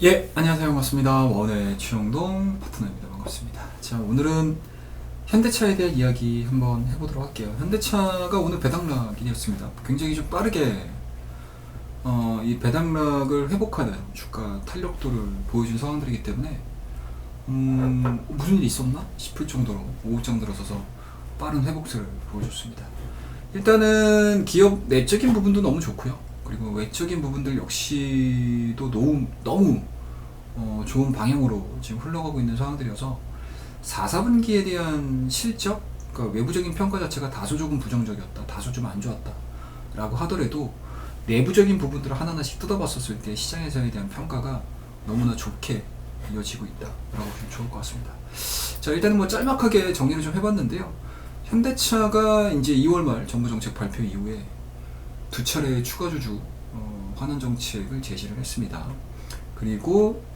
예, 안녕하세요. 반갑습니다. 원의 최영동 파트너입니다. 반갑습니다. 자, 오늘은 현대차에 대한 이야기 한번 해보도록 할게요. 현대차가 오늘 배당락이었습니다. 굉장히 좀 빠르게 이 배당락을 회복하는 주가 탄력도를 보여준 상황들이기 때문에 무슨 일이 있었나 싶을 정도로 오후장 들어서서 빠른 회복세를 보여줬습니다. 일단은 기업 내적인 부분도 너무 좋고요. 그리고 외적인 부분들 역시도 너무 좋은 방향으로 지금 흘러가고 있는 상황들이어서 4분기에 대한 실적, 그러니까 외부적인 평가 자체가 다소 조금 부정적이었다, 다소 좀 안 좋았다 라고 하더라도 내부적인 부분들을 하나하나씩 뜯어봤었을 때 시장에서에 대한 평가가 너무나 좋게 이어지고 있다 라고 보면 좋을 것 같습니다. 자, 일단은 뭐 짤막하게 정리를 좀 해봤는데요. 현대차가 이제 2월 말 정부정책 발표 이후에 두 차례 추가 주주 환원 정책을 제시를 했습니다. 그리고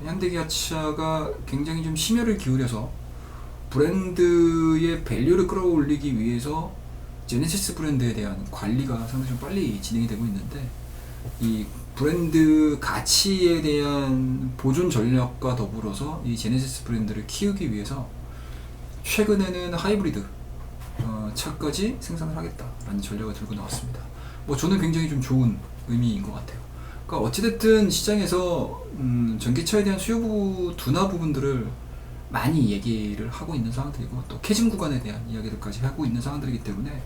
현대기아차가 굉장히 좀 심혈을 기울여서 브랜드의 밸류를 끌어올리기 위해서 제네시스 브랜드에 대한 관리가 상당히 좀 빨리 진행이 되고 있는데, 이 브랜드 가치에 대한 보존 전략과 더불어서 이 제네시스 브랜드를 키우기 위해서 최근에는 하이브리드 차까지 생산을 하겠다라는 전략을 들고 나왔습니다. 뭐 저는 굉장히 좀 좋은 의미인 것 같아요. 그러니까 어찌됐든 시장에서 전기차에 대한 수요 둔화 부분들을 많이 얘기를 하고 있는 상황들이고, 또 캐즘 구간에 대한 이야기들까지 하고 있는 상황들이기 때문에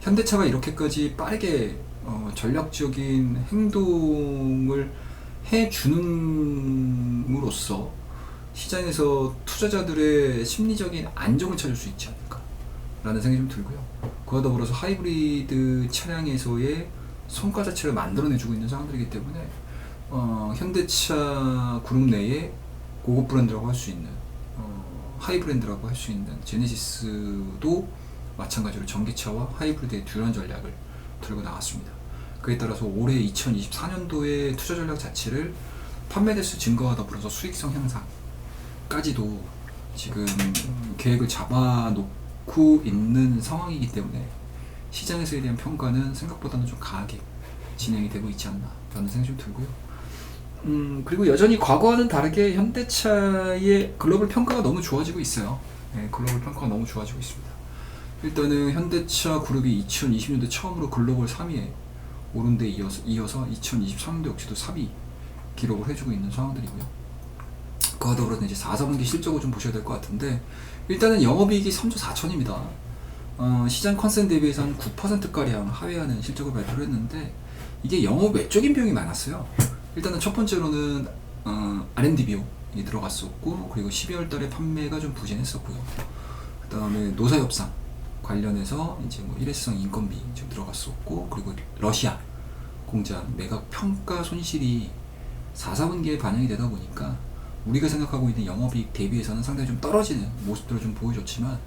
현대차가 이렇게까지 빠르게 전략적인 행동을 해주는으로써 시장에서 투자자들의 심리적인 안정을 찾을 수 있지 않을까 라는 생각이 좀 들고요. 그와 더불어서 하이브리드 차량에서의 성과 자체를 만들어내주고 있는 상황들이기 때문에 현대차 그룹 내에 고급 브랜드라고 할 수 있는 하이 브랜드라고 할 수 있는 제네시스도 마찬가지로 전기차와 하이브리드의 듀얼 전략을 들고 나왔습니다. 그에 따라서 올해 2024년도의 투자 전략 자체를 판매 대수 증가와 더불어서 수익성 향상까지도 지금 계획을 잡아놓고 있는 상황이기 때문에 시장에서에 대한 평가는 생각보다는 좀 강하게 진행이 되고 있지 않나 라는 생각이 좀 들고요. 그리고 여전히 과거와는 다르게 현대차의 글로벌 평가가 너무 좋아지고 있어요. 네, 글로벌 평가가 너무 좋아지고 있습니다. 일단은 현대차 그룹이 2020년도 처음으로 글로벌 3위에 오른 데 이어서 2023년도 역시도 3위 기록을 해주고 있는 상황들이고요. 그와 더불어서 이제 4분기 실적을 좀 보셔야 될 것 같은데, 일단은 영업이익이 3조 4천입니다. 시장 컨센 대비해서 한 9%가량 하회하는 실적을 발표를 했는데, 이게 영업 외적인 비용이 많았어요. 일단은 첫 번째로는 R&D 비용이 들어갔었고, 그리고 12월 달에 판매가 좀 부진했었고요. 그 다음에 노사협상 관련해서 이제 뭐 일회성 인건비 좀 들어갔었고, 그리고 러시아 공장 매각 평가 손실이 4분기에 반영이 되다 보니까 우리가 생각하고 있는 영업이익 대비해서는 상당히 좀 떨어지는 모습들을 좀 보여줬지만,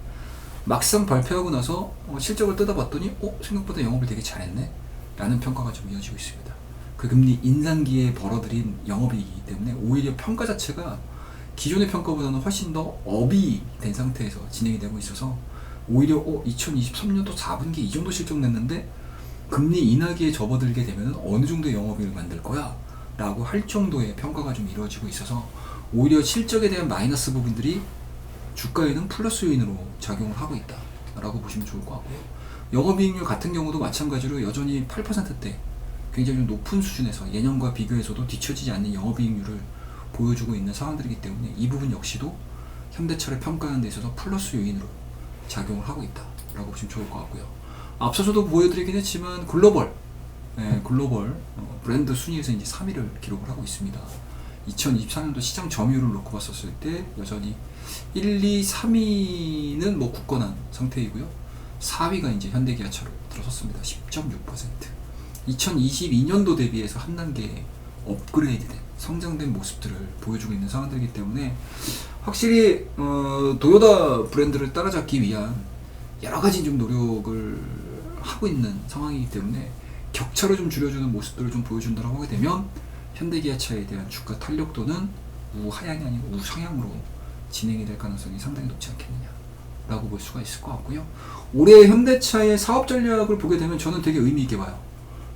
막상 발표하고 나서 실적을 뜯어봤더니 생각보다 영업을 되게 잘했네 라는 평가가 좀 이어지고 있습니다. 그 금리 인상기에 벌어들인 영업이익이기 때문에 오히려 평가 자체가 기존의 평가보다는 훨씬 더 업이 된 상태에서 진행이 되고 있어서, 오히려 2023년도 4분기 이 정도 실적 냈는데 금리 인하기에 접어들게 되면 어느 정도의 영업이익을 만들 거야 라고 할 정도의 평가가 좀 이루어지고 있어서, 오히려 실적에 대한 마이너스 부분들이 주가에는 플러스 요인으로 작용을 하고 있다 라고 보시면 좋을 것 같고요. 영업이익률 같은 경우도 마찬가지로 여전히 8%대 굉장히 높은 수준에서 예년과 비교해서도 뒤처지지 않는 영업이익률을 보여주고 있는 상황들이기 때문에 이 부분 역시도 현대차를 평가하는 데 있어서 플러스 요인으로 작용을 하고 있다 라고 보시면 좋을 것 같고요. 앞서서도 보여드리긴 했지만 글로벌 브랜드 순위에서 이제 3위를 기록을 하고 있습니다. 2024년도 시장 점유율을 놓고 봤었을 때 여전히 1, 2, 3위는 뭐 굳건한 상태이고요. 4위가 이제 현대기아차로 들어섰습니다. 10.6%. 2022년도 대비해서 한 단계 업그레이드된 성장된 모습들을 보여주고 있는 상황들이기 때문에 확실히 도요타 브랜드를 따라잡기 위한 여러 가지 좀 노력을 하고 있는 상황이기 때문에 격차를 좀 줄여주는 모습들을 좀 보여준다고 하게 되면 현대기아차에 대한 주가 탄력도는 우하향이 아니고 우상향으로 진행이 될 가능성이 상당히 높지 않겠느냐라고 볼 수가 있을 것 같고요. 올해 현대차의 사업 전략을 보게 되면 저는 되게 의미 있게 봐요.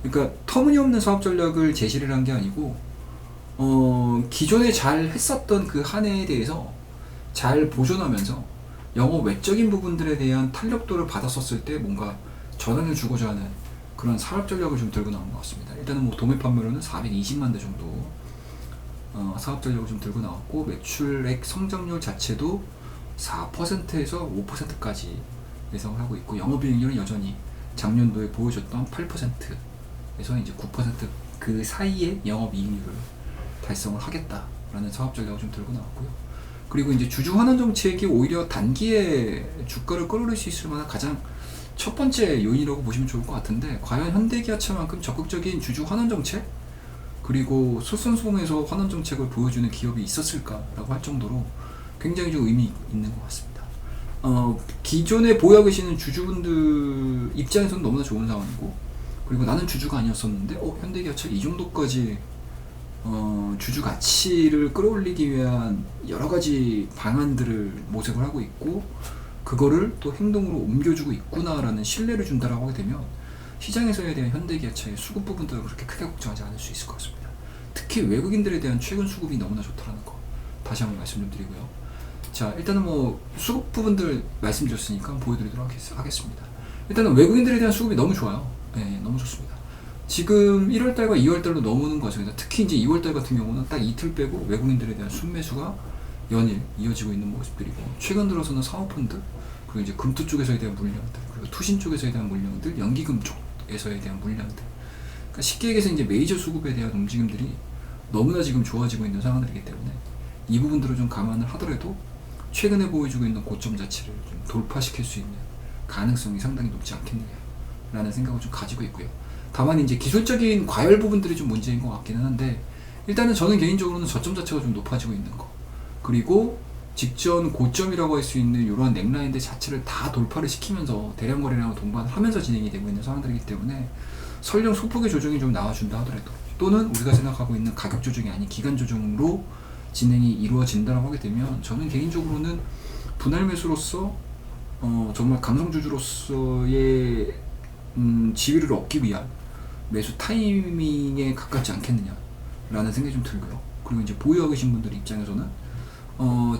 그러니까 터무니없는 사업 전략을 제시를 한 게 아니고 기존에 잘 했었던 그 한 해에 대해서 잘 보존하면서 영업 외적인 부분들에 대한 탄력도를 받았었을 때 뭔가 전환을 주고자 하는 그런 사업 전략을 좀 들고 나온 것 같습니다. 일단은 뭐 도매 판매로는 420만 대 정도 사업 전략을 좀 들고 나왔고, 매출액 성장률 자체도 4%에서 5%까지 예상을 하고 있고, 영업이익률은 여전히 작년도에 보여줬던 8%에서 이제 9% 그 사이에 영업이익률을 달성을 하겠다라는 사업 전략을 좀 들고 나왔고요. 그리고 이제 주주 환원 정책이 오히려 단기에 주가를 끌어올릴 수 있을 만한 가장 첫 번째 요인이라고 보시면 좋을 것 같은데, 과연 현대기아차만큼 적극적인 주주 환원 정책, 그리고 솔선수범해서 환원 정책을 보여주는 기업이 있었을까라고 할 정도로 굉장히 좀 의미 있는 것 같습니다. 기존에 보유하고 계시는 주주분들 입장에서는 너무나 좋은 상황이고, 그리고 나는 주주가 아니었었는데 현대기아차 이 정도까지 주주 가치를 끌어올리기 위한 여러 가지 방안들을 모색을 하고 있고, 그거를 또 행동으로 옮겨주고 있구나라는 신뢰를 준다라고 하게 되면 시장에서에 대한 현대기아차의 수급 부분들을 그렇게 크게 걱정하지 않을 수 있을 것 같습니다. 특히 외국인들에 대한 최근 수급이 너무나 좋다라는 거 다시 한번 말씀 좀 드리고요. 자, 일단은 뭐 수급 부분들 말씀드렸으니까 보여드리도록 하겠습니다. 일단은 외국인들에 대한 수급이 너무 좋아요. 네, 너무 좋습니다. 지금 1월달과 2월달로 넘어오는 과정에서 특히 이제 2월달 같은 경우는 딱 이틀 빼고 외국인들에 대한 순매수가 연일 이어지고 있는 모습들이고, 최근 들어서는 사모펀드, 그리고 이제 금투 쪽에서에 대한 물량들, 그리고 투신 쪽에서에 대한 물량들, 연기금 쪽에서에 대한 물량들, 그러니까 쉽게 얘기해서 이제 메이저 수급에 대한 움직임들이 너무나 지금 좋아지고 있는 상황들이기 때문에 이 부분들을 좀 감안을 하더라도 최근에 보여주고 있는 고점 자체를 좀 돌파시킬 수 있는 가능성이 상당히 높지 않겠느냐라는 생각을 좀 가지고 있고요. 다만 이제 기술적인 과열 부분들이 좀 문제인 것 같기는 한데, 일단은 저는 개인적으로는 저점 자체가 좀 높아지고 있는 거, 그리고 직전 고점이라고 할 수 있는 이러한 넥라인들 자체를 다 돌파를 시키면서 대량 거래량을 동반을 하면서 진행이 되고 있는 상황들이기 때문에 설령 소폭의 조정이 좀 나와준다 하더라도, 또는 우리가 생각하고 있는 가격 조정이 아닌 기간 조정으로 진행이 이루어진다고 하게 되면, 저는 개인적으로는 분할 매수로서 정말 강성주주로서의 지위를 얻기 위한 매수 타이밍에 가깝지 않겠느냐라는 생각이 좀 들고요. 그리고 이제 보유하고 계신 분들 입장에서는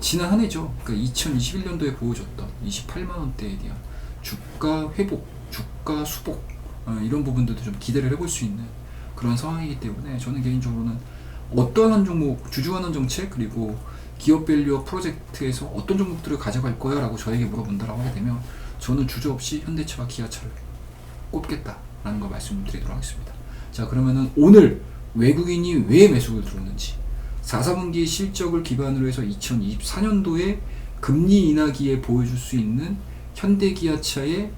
지난 한 해죠. 그러니까 2021년도에 보여줬던 28만원대에 대한 주가 회복, 주가 수복, 이런 부분들도 좀 기대를 해볼 수 있는 그런 상황이기 때문에, 저는 개인적으로는 어떠한 한 종목, 주주환원 정책, 그리고 기업 밸류업 프로젝트에서 어떤 종목들을 가져갈 거야 라고 저에게 물어본다라고 하게 되면, 저는 주저없이 현대차와 기아차를 꼽겠다라는 걸 말씀드리도록 하겠습니다. 자, 그러면은 오늘 외국인이 왜 매수를 들어오는지, 4사분기 실적을 기반으로 해서 2024년도에 금리 인하기에 보여줄 수 있는 현대기아차의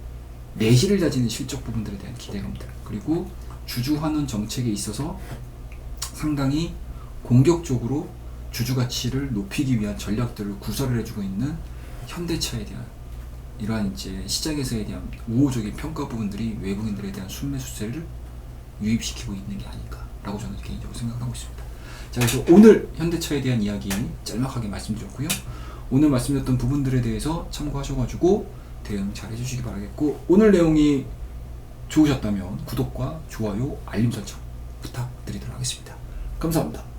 내실을 다지는 실적 부분들에 대한 기대감들, 그리고 주주환원 정책에 있어서 상당히 공격적으로 주주 가치를 높이기 위한 전략들을 구사를 해주고 있는 현대차에 대한 이러한 이제 시장에서에 대한 우호적인 평가 부분들이 외국인들에 대한 순매수세를 유입시키고 있는 게 아닐까라고 저는 개인적으로 생각하고 있습니다. 자, 그래서 오늘 현대차에 대한 이야기 짤막하게 말씀드렸고요. 오늘 말씀드렸던 부분들에 대해서 참고하셔가지고 대응 잘 해주시기 바라겠고, 오늘 내용이 좋으셨다면 구독과 좋아요, 알림 설정 부탁드리도록 하겠습니다. 감사합니다.